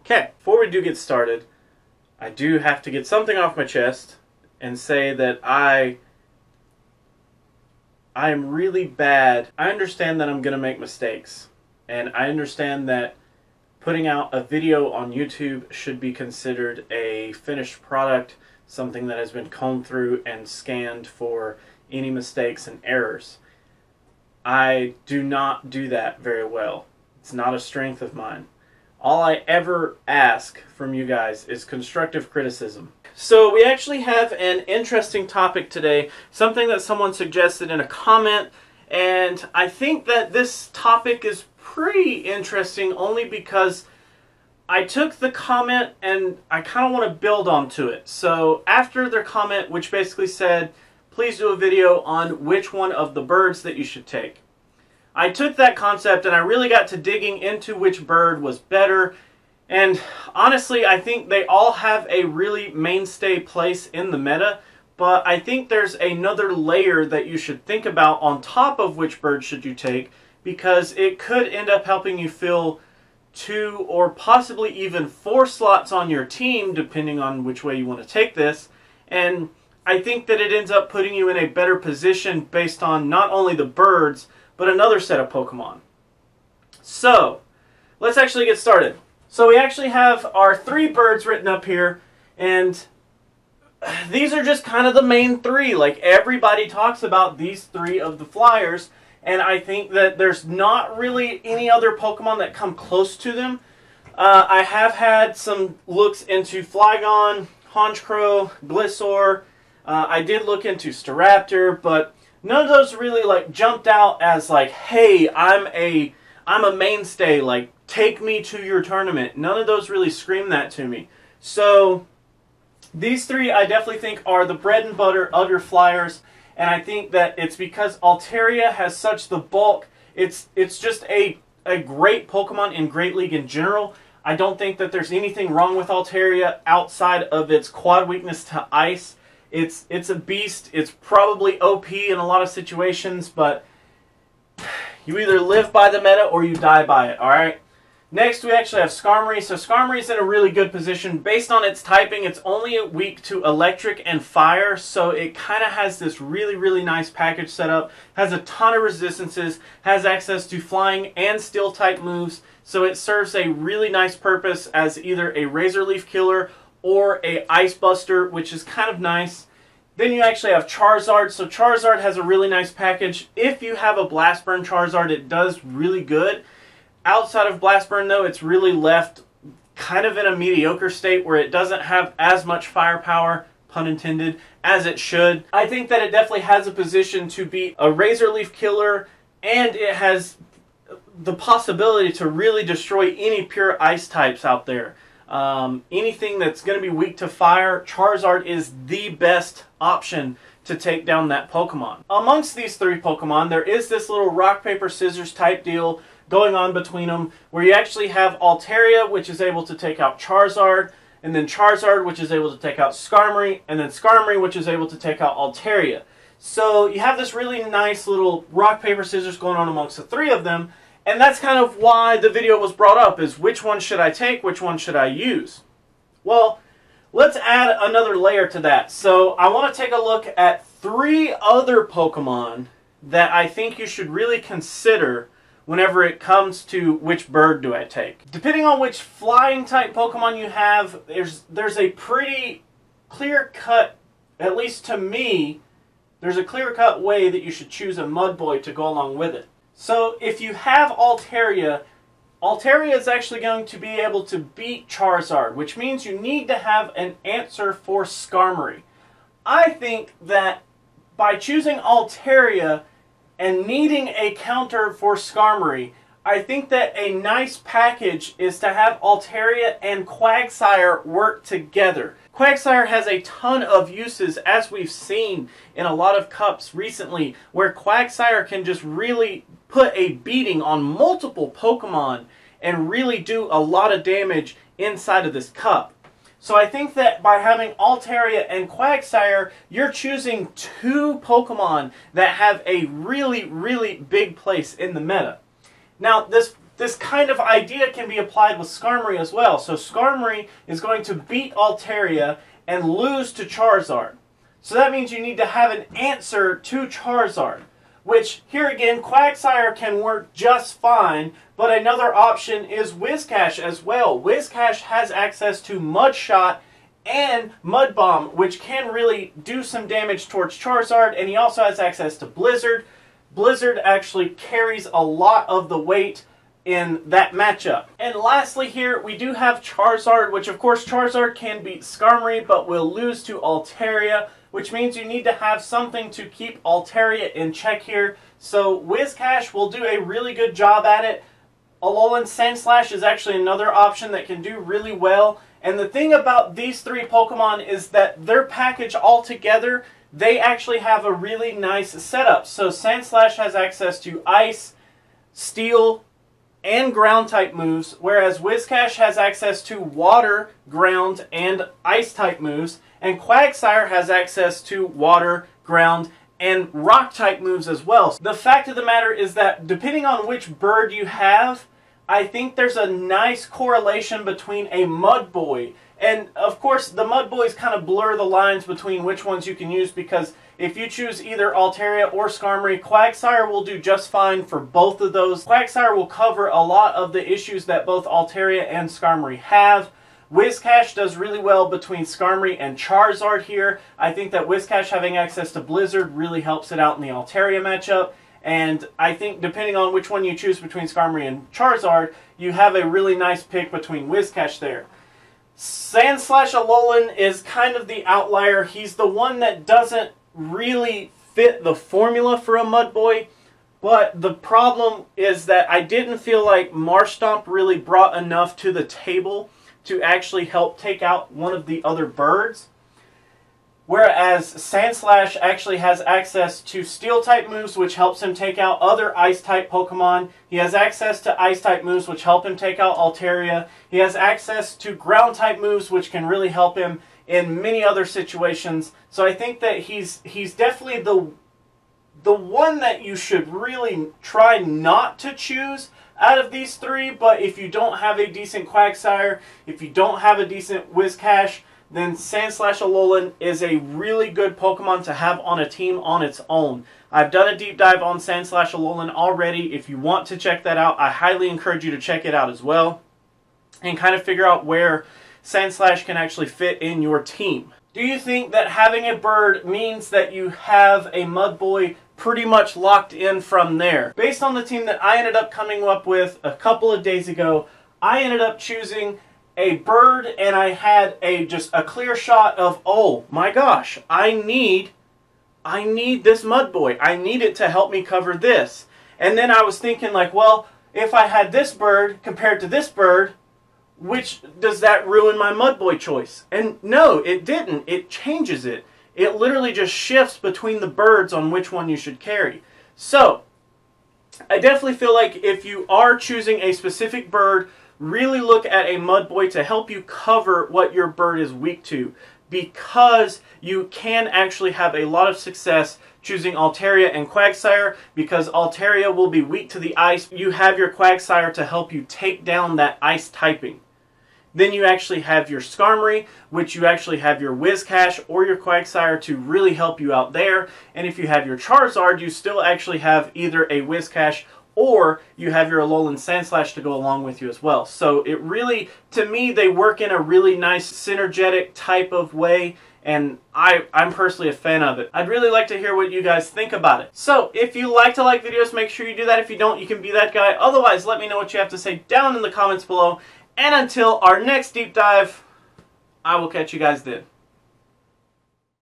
Okay, before we do get started, I do have to get something off my chest and say that I am really bad. I understand that I'm going to make mistakes, and I understand that putting out a video on YouTube should be considered a finished product, something that has been combed through and scanned for any mistakes and errors. I do not do that very well. It's not a strength of mine. All I ever ask from you guys is constructive criticism. So we actually have an interesting topic today, something that someone suggested in a comment, and I think that this topic is pretty interesting only because I took the comment and I kind of want to build onto it. So after their comment, which basically said, please do a video on which one of the birds that you should take, I took that concept and I really got to digging into which bird was better. And honestly, I think they all have a really mainstay place in the meta, but I think there's another layer that you should think about on top of which bird should you take, because it could end up helping you fill 2 or possibly even 4 slots on your team, depending on which way you want to take this. And I think that it ends up putting you in a better position based on not only the birds, but another set of Pokemon. So, let's actually get started. So we actually have our 3 birds written up here, and these are just kind of the main 3. Like, everybody talks about these 3 of the flyers, and I think that there's not really any other Pokemon that come close to them. I have had some looks into Flygon, Honchkrow, Gliscor. I did look into Staraptor, but none of those really like jumped out as like, hey, I'm a mainstay, like take me to your tournament. None of those really scream that to me. So these 3 I definitely think are the bread and butter of your flyers, and I think that it's because Altaria has such the bulk. It's just a great Pokemon in Great League in general. I don't think that there's anything wrong with Altaria outside of its quad weakness to ice. It's a beast. It's probably OP in a lot of situations, but you either live by the meta or you die by it, alright? Next, we actually have Skarmory. So Skarmory's in a really good position. Based on its typing, it's only weak to electric and fire, so it kind of has this really, really nice package set up. Has a ton of resistances, has access to flying and steel type moves, so it serves a really nice purpose as either a Razor Leaf killer or a Ice Buster, which is kind of nice. Then you actually have Charizard. So Charizard has a really nice package. If you have a Blast Burn Charizard, it does really good. Outside of Blast Burn, though, it's really left kind of in a mediocre state where it doesn't have as much firepower, pun intended, as it should. I think that it definitely has a position to be a Razor Leaf killer, and it has the possibility to really destroy any pure ice types out there. Anything that's going to be weak to fire, Charizard is the best option to take down that Pokemon. Amongst these 3 Pokemon, there is this little rock, paper, scissors type deal going on between them, where you actually have Altaria, which is able to take out Charizard, and then Charizard, which is able to take out Skarmory, and then Skarmory, which is able to take out Altaria. So you have this really nice little rock, paper, scissors going on amongst the 3 of them. And that's kind of why the video was brought up, is which one should I take, which one should I use? Well, let's add another layer to that. So I want to take a look at 3 other Pokemon that I think you should really consider whenever it comes to which bird do I take. Depending on which flying type Pokemon you have, there's a pretty clear-cut, at least to me, there's a clear-cut way that you should choose a Mudboy to go along with it. So if you have Altaria, Altaria is actually going to be able to beat Charizard, which means you need to have an answer for Skarmory. I think that by choosing Altaria and needing a counter for Skarmory, I think that a nice package is to have Altaria and Quagsire work together. Quagsire has a ton of uses, as we've seen in a lot of cups recently, where Quagsire can just really put a beating on multiple Pokemon and really do a lot of damage inside of this cup. So I think that by having Altaria and Quagsire, you're choosing 2 Pokemon that have a really, really big place in the meta. Now, this this kind of idea can be applied with Skarmory as well. So Skarmory is going to beat Altaria and lose to Charizard. So that means you need to have an answer to Charizard, which here again, Quagsire can work just fine, but another option is Whiscash as well. Whiscash has access to Mud Shot and Mud Bomb, which can really do some damage towards Charizard, and he also has access to Blizzard. Blizzard actually carries a lot of the weight in that matchup. And lastly here, we do have Charizard, which of course Charizard can beat Skarmory, but will lose to Altaria, which means you need to have something to keep Altaria in check here. So Whiscash will do a really good job at it. Alolan Sandslash is actually another option that can do really well. And the thing about these three Pokemon is that their package altogether, they actually have a really nice setup. So Sandslash has access to Ice, Steel, and Ground type moves, whereas Whiscash has access to Water, Ground, and Ice type moves, and Quagsire has access to Water, Ground, and Rock type moves as well. The fact of the matter is that depending on which bird you have, I think there's a nice correlation between a Mudboy. And of course, the Mudboys kind of blur the lines between which ones you can use, because if you choose either Altaria or Skarmory, Quagsire will do just fine for both of those. Quagsire will cover a lot of the issues that both Altaria and Skarmory have. Whiscash does really well between Skarmory and Charizard here. I think that Whiscash having access to Blizzard really helps it out in the Altaria matchup. And I think depending on which one you choose between Skarmory and Charizard, you have a really nice pick between Whiscash there. Sandslash Alolan is kind of the outlier. He's the one that doesn't really fit the formula for a Mudboy. But the problem is that I didn't feel like Marshtomp really brought enough to the table to actually help take out one of the other birds. Whereas Sandslash actually has access to Steel-type moves, which helps him take out other Ice-type Pokemon. He has access to Ice-type moves, which help him take out Altaria. He has access to Ground-type moves, which can really help him in many other situations. So I think that he's definitely the one that you should really try not to choose out of these three. But if you don't have a decent Quagsire, if you don't have a decent Whiscash, then Sandslash Alolan is a really good Pokemon to have on a team on its own. I've done a deep dive on Sandslash Alolan already. If you want to check that out, I highly encourage you to check it out as well, and kind of figure out where Sandslash can actually fit in your team. Do you think that having a bird means that you have a Mudboy pretty much locked in from there? Based on the team that I ended up coming up with a couple of days ago, I ended up choosing a bird, and I had just a clear shot of, oh my gosh, I need this Mudboy. I need it to help me cover this. And then I was thinking like, well, if I had this bird compared to this bird, which does that ruin my Mudboy choice? And no, it didn't. It changes it. It literally just shifts between the birds on which one you should carry. So I definitely feel like if you are choosing a specific bird, really look at a Mudboy to help you cover what your bird is weak to, because you can actually have a lot of success choosing Altaria and Quagsire, because Altaria will be weak to the ice. You have your Quagsire to help you take down that ice typing. Then you actually have your Skarmory, which you actually have your Whiscash or your Quagsire to really help you out there. And if you have your Charizard, you still actually have either a Whiscash or you have your Alolan Sandslash to go along with you as well. So it really, to me, they work in a really nice synergetic type of way, and I'm personally a fan of it. I'd really like to hear what you guys think about it. So if you like to like videos, make sure you do that. If you don't, you can be that guy. Otherwise, let me know what you have to say down in the comments below. And until our next deep dive, I will catch you guys then.